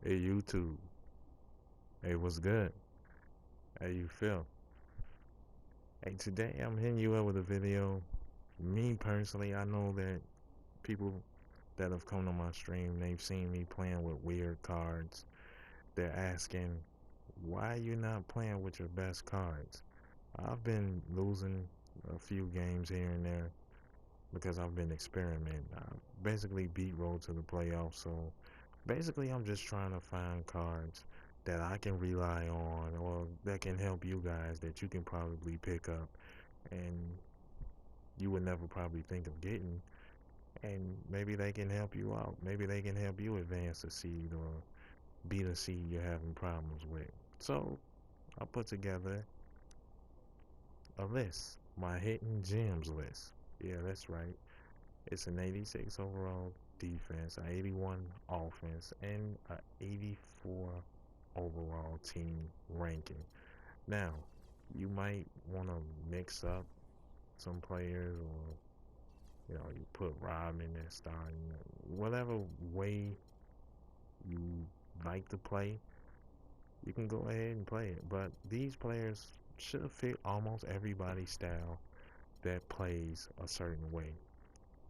Hey YouTube. Hey, what's good? How you feel? Hey, today I'm hitting you up with a video. Me personally, I know that people that have come to my stream, they've seen me playing with weird cards. They're asking, why you not playing with your best cards? I've been losing a few games here and there because I've been experimenting. I basically beat road to the playoffs, so basically I'm just trying to find cards that I can rely on or that can help you guys that you can probably pick up and you would never probably think of getting, and maybe they can help you out. Maybe they can help you advance a seed or beat a seed you're having problems with. So I put together a list, my hidden gems list. Yeah, that's right. It's an 86 overall defense, an 81 offense, and an 84 overall team ranking. Now, you might want to mix up some players, or you put Rob in there starting, whatever way you like to play. You can go ahead and play it, but these players should fit almost everybody's style that plays a certain way.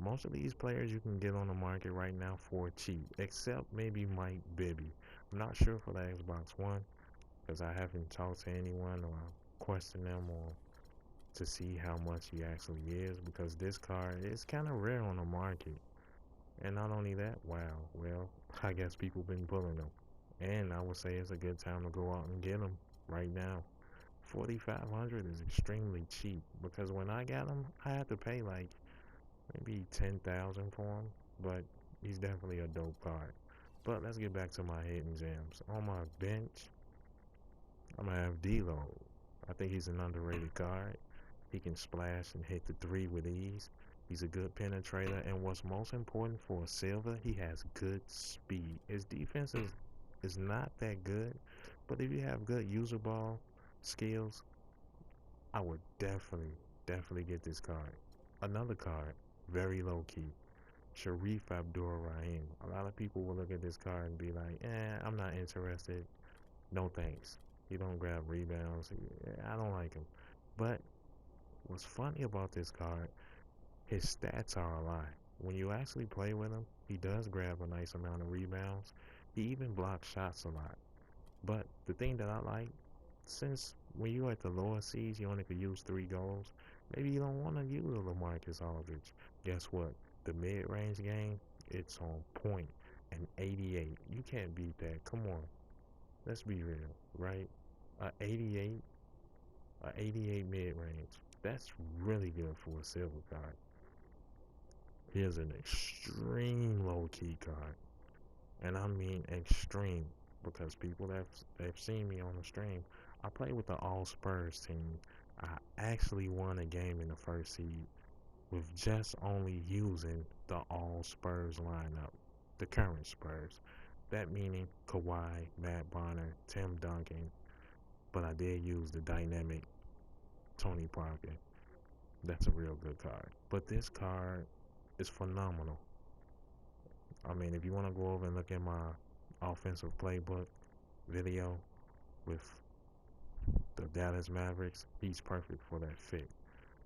Most of these players you can get on the market right now for cheap, except maybe Mike Bibby. I'm not sure for the Xbox One because I haven't talked to anyone or questioned them or to see how much he actually is, because this card is kind of rare on the market. And not only that, wow, well, I guess people been pulling them. And I would say it's a good time to go out and get them right now. 4,500 is extremely cheap because when I got him, I had to pay like maybe 10,000 for him, but he's definitely a dope card. But let's get back to my hidden gems. On my bench, I'm gonna have D-Lo. I think he's an underrated card. He can splash and hit the three with ease. He's a good penetrator, and what's most important for a silver, he has good speed. His defense is not that good, but if you have good user ball skills, I would definitely get this card. Another card, very low key, Sharif Abdur-Rahim. A lot of people will look at this card and be like, I'm not interested. No thanks. He don't grab rebounds. I don't like him. But what's funny about this card, his stats are a lie. When you actually play with him, he does grab a nice amount of rebounds. He even blocks shots a lot. But the thing that I like, since when you're at the lower seeds, you only could use 3 goals. Maybe you don't want to use a LaMarcus Aldridge. Guess what? The mid-range game, it's on point. And 88. You can't beat that. Come on. Let's be real, right? A 88, a 88 mid-range. That's really good for a silver card. Here's an extreme low-key card. And I mean extreme, because people that have seen me on the stream, I play with the All Spurs team. I actually won a game in the first seed with just only using the All Spurs lineup, the current Spurs. That meaning Kawhi, Matt Bonner, Tim Duncan, but I did use the dynamic Tony Parker. That's a real good card. But this card is phenomenal. I mean, if you want to go over and look at my offensive playbook video with the Dallas Mavericks, he's perfect for that fit.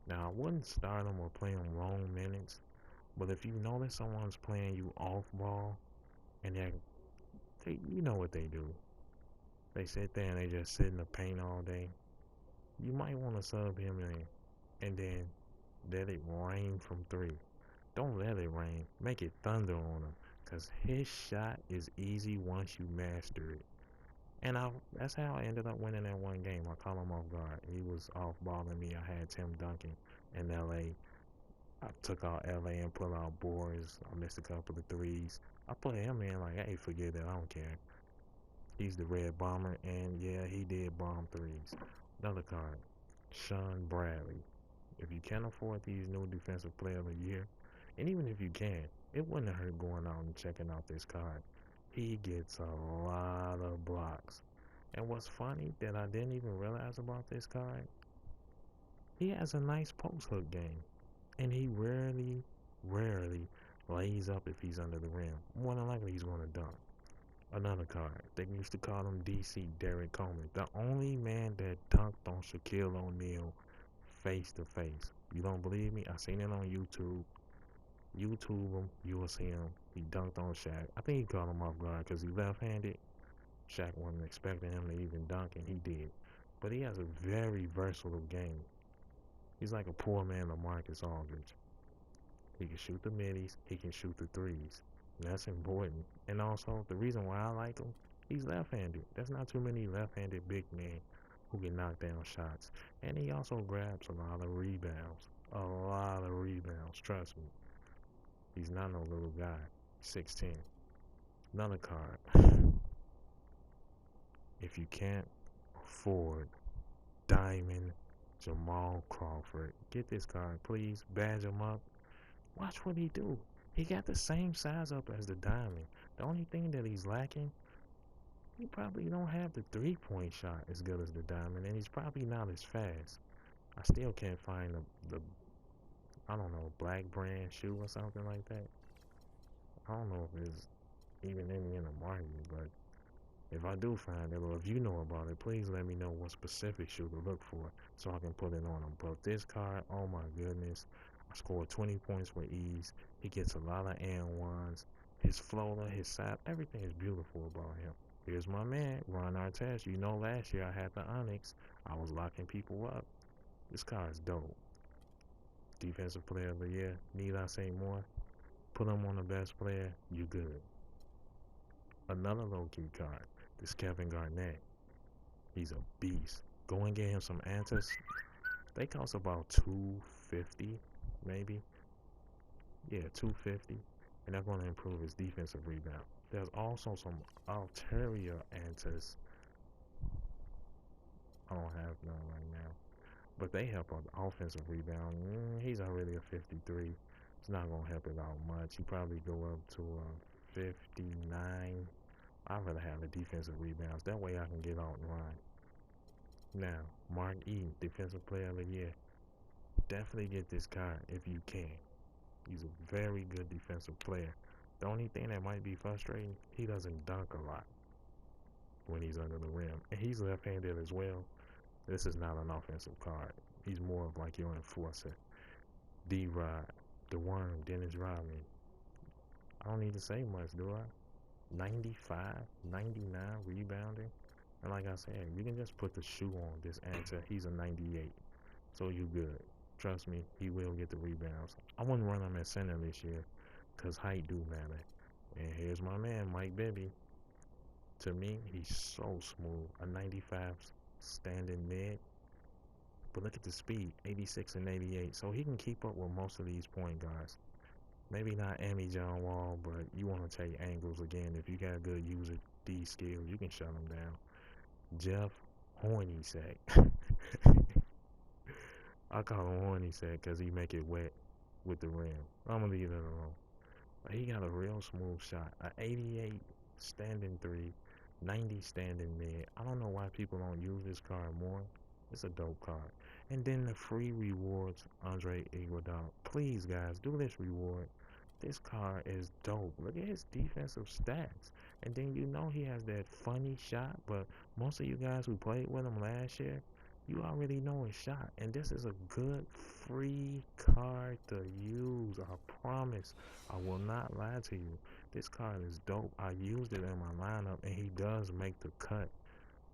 Now, I wouldn't start him or play him long minutes, but if you notice someone's playing you off ball and you know what they do. They sit there and they just sit in the paint all day. You might want to sub him in and then let it rain from three. Don't let it rain. Make it thunder on him, because his shot is easy once you master it. And that's how I ended up winning that one game. I caught him off guard. He was off balling me. I had Tim Duncan in LA. I took out LA and pulled out boards. I missed a couple of threes. I put him in like, hey, forget that. I don't care. He's the red bomber, and yeah, he did bomb threes. Another card, Sean Bradley. If you can't afford these new defensive player of the year, and even if you can, it wouldn't hurt going out and checking out this card. He gets a lot of blocks. And what's funny that I didn't even realize about this card, he has a nice post hook game. And he rarely lays up if he's under the rim. More than likely he's going to dunk. Another card. They used to call him DC, Derek Coleman. The only man that dunked on Shaquille O'Neal face to face. You don't believe me? I seen it on YouTube. YouTube him, you will see him. He dunked on Shaq. I think he caught him off guard because he left-handed. Shaq wasn't expecting him to even dunk, and he did. But he has a very versatile game. He's like a poor man LaMarcus Aldridge. He can shoot the middies. He can shoot the threes. And that's important. And also, the reason why I like him, he's left-handed. There's not too many left-handed big men who can knock down shots. And he also grabs a lot of rebounds. A lot of rebounds, trust me. He's not no little guy. 6'10". Another card. If you can't afford Diamond Jamal Crawford, get this card, please. Badge him up. Watch what he do. He got the same size up as the Diamond. The only thing that he's lacking, he probably don't have the three-point shot as good as the Diamond, and he's probably not as fast. I still can't find the I don't know, black brand shoe or something like that. I don't know if there's even any in the market, but if I do find it, or if you know about it, please let me know what specific shoe to look for so I can put it on him. But this card, oh my goodness, I scored 20 points with ease. He gets a lot of and ones. His floater, his side, everything is beautiful about him. Here's my man, Ron Artest. You know last year I had the Onyx. I was locking people up. This card is dope. Defensive player of the year. Need I say more? Put him on the best player, you good. Another low-key card. This Kevin Garnett. He's a beast. Go and get him some answers. They cost about $250, maybe. Yeah, $250. And they're going to improve his defensive rebound. There's also some ulterior answers. I don't have none right now. But they help on the offensive rebound. He's already a 53. It's not going to help it out much. He probably go up to a 59. I'd rather have the defensive rebounds. That way I can get out and run. Now, Mark E, Defensive Player of the Year. Definitely get this card if you can. He's a very good defensive player. The only thing that might be frustrating, he doesn't dunk a lot when he's under the rim. And he's left-handed as well. This is not an offensive card. He's more of like your enforcer. D-Rod, the Worm, Dennis Rodman. I don't need to say much, do I? 95, 99 rebounding. And like I said, you can just put the shoe on this answer. He's a 98. So you good. Trust me, he will get the rebounds. I wouldn't run him at center this year because height do matter. And here's my man, Mike Bibby. To me, he's so smooth. A 95 standing mid. But look at the speed, 86 and 88. So he can keep up with most of these point guards. Maybe not Amy John Wall, but you want to take angles again. If you got good user D skills, you can shut him down. Jeff Hornacek. I call him Hornacek because he make it wet with the rim. I'm going to leave it alone. But he got a real smooth shot. An 88 standing three, 90 standing mid. I don't know why people don't use this card more. It's a dope card. And then the free rewards, Andre Iguodala. Please, guys, do this reward. This card is dope. Look at his defensive stats. And then you know he has that funny shot, but most of you guys who played with him last year, you already know his shot. And this is a good free card to use. I promise. I will not lie to you. This card is dope. I used it in my lineup, and he does make the cut.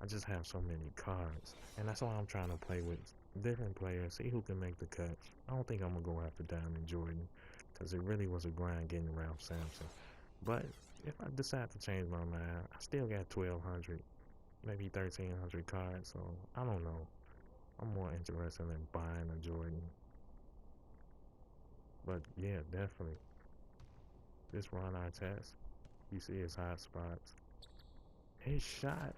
I just have so many cards. And that's why I'm trying to play with different players, see who can make the cuts. I don't think I'm going to go after Diamond Jordan, because it really was a grind getting Ralph Sampson. But if I decide to change my mind, I still got 1,200, maybe 1,300 cards, so I don't know. I'm more interested in buying a Jordan. But yeah, definitely. This Ron Artest, you see his hot spots. His shot,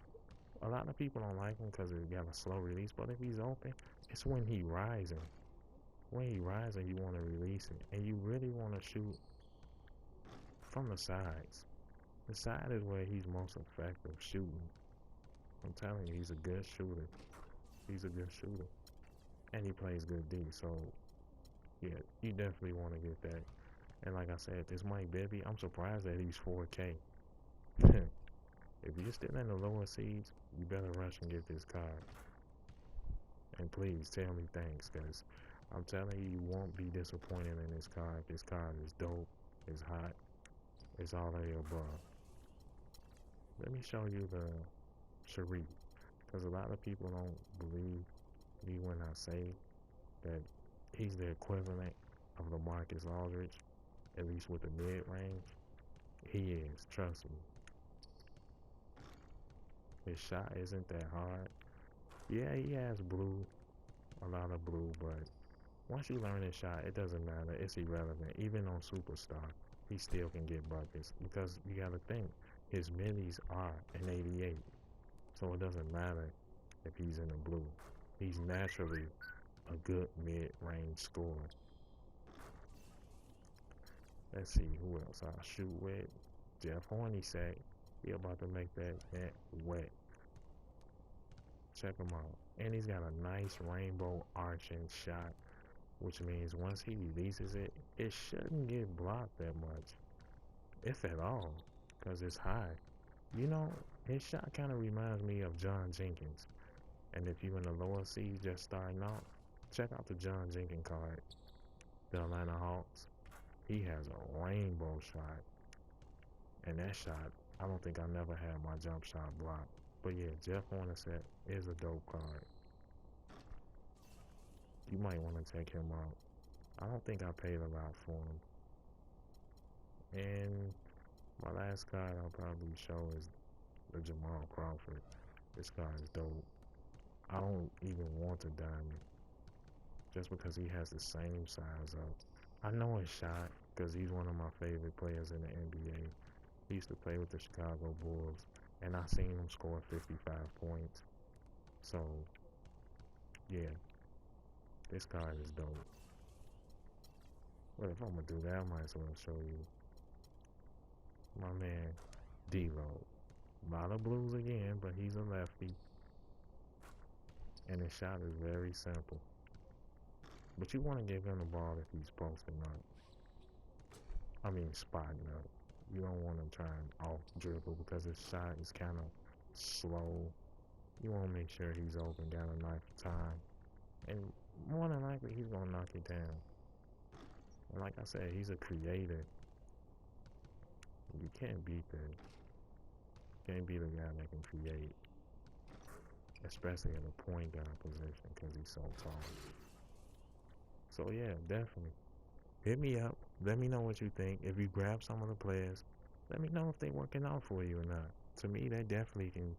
a lot of people don't like him because he got a slow release, but if he's open, it's when he rising. When he rising, you want to release it. And you really want to shoot from the sides. The side is where he's most effective shooting. I'm telling you, he's a good shooter. He's a good shooter. And he plays good D, so yeah, you definitely want to get that. And like I said, this Mike Bibby, I'm surprised that he's 4K. you're still in the lower seeds, you better rush and get this card. And please tell me thanks, because I'm telling you, you won't be disappointed in this card. This card is dope, it's hot, it's all of the above. Let me show you the Sharif, because a lot of people don't believe me when I say that he's the equivalent of LaMarcus Aldridge, at least with the mid-range. He is, trust me. His shot isn't that hard. Yeah, he has blue, a lot of blue, but once you learn his shot, it doesn't matter. It's irrelevant. Even on Superstar, he still can get buckets because you got to think his middies are an 88, so it doesn't matter if he's in the blue. He's naturally a good mid-range scorer. Let's see who else I'll shoot with. Jeff Hornacek. He about to make that net wet. Check him out. And he's got a nice rainbow arching shot, which means once he releases it, it shouldn't get blocked that much, if at all, because it's high. You know, his shot kind of reminds me of John Jenkins. And if you're in the lower seeds just starting out, check out the John Jenkins card, the Atlanta Hawks. He has a rainbow shot. And that shot, I don't think I never had my jump shot blocked. But yeah, Jeff Hornacek is a dope card. You might want to check him out. I don't think I paid a lot for him. And my last card I'll probably show is the Jamal Crawford. This card is dope. I don't even want a diamond just because he has the same size up. I know his shot because he's one of my favorite players in the NBA. He used to play with the Chicago Bulls, and I seen him score 55 points. So, yeah, this card is dope. But if I'm gonna do that, I might as well show you my man D-Lo. A lot of blues again, but he's a lefty. And his shot is very simple. But you want to give him the ball if he's posting up. I mean, spotting up. You don't want to try and off dribble because his shot is kind of slow. You want to make sure he's open, got enough time. And more than likely, he's going to knock it down. And like I said, he's a creator. You can't beat that. Can't beat a guy that can create. Especially in a point guard position because he's so tall. So yeah, definitely. Hit me up. Let me know what you think. If you grab some of the players, let me know if they working out for you or not. To me, they definitely can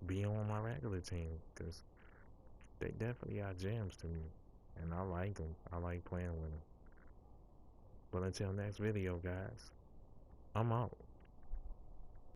be on my regular team because they definitely are gems to me. And I like them. I like playing with them. But until next video, guys, I'm out.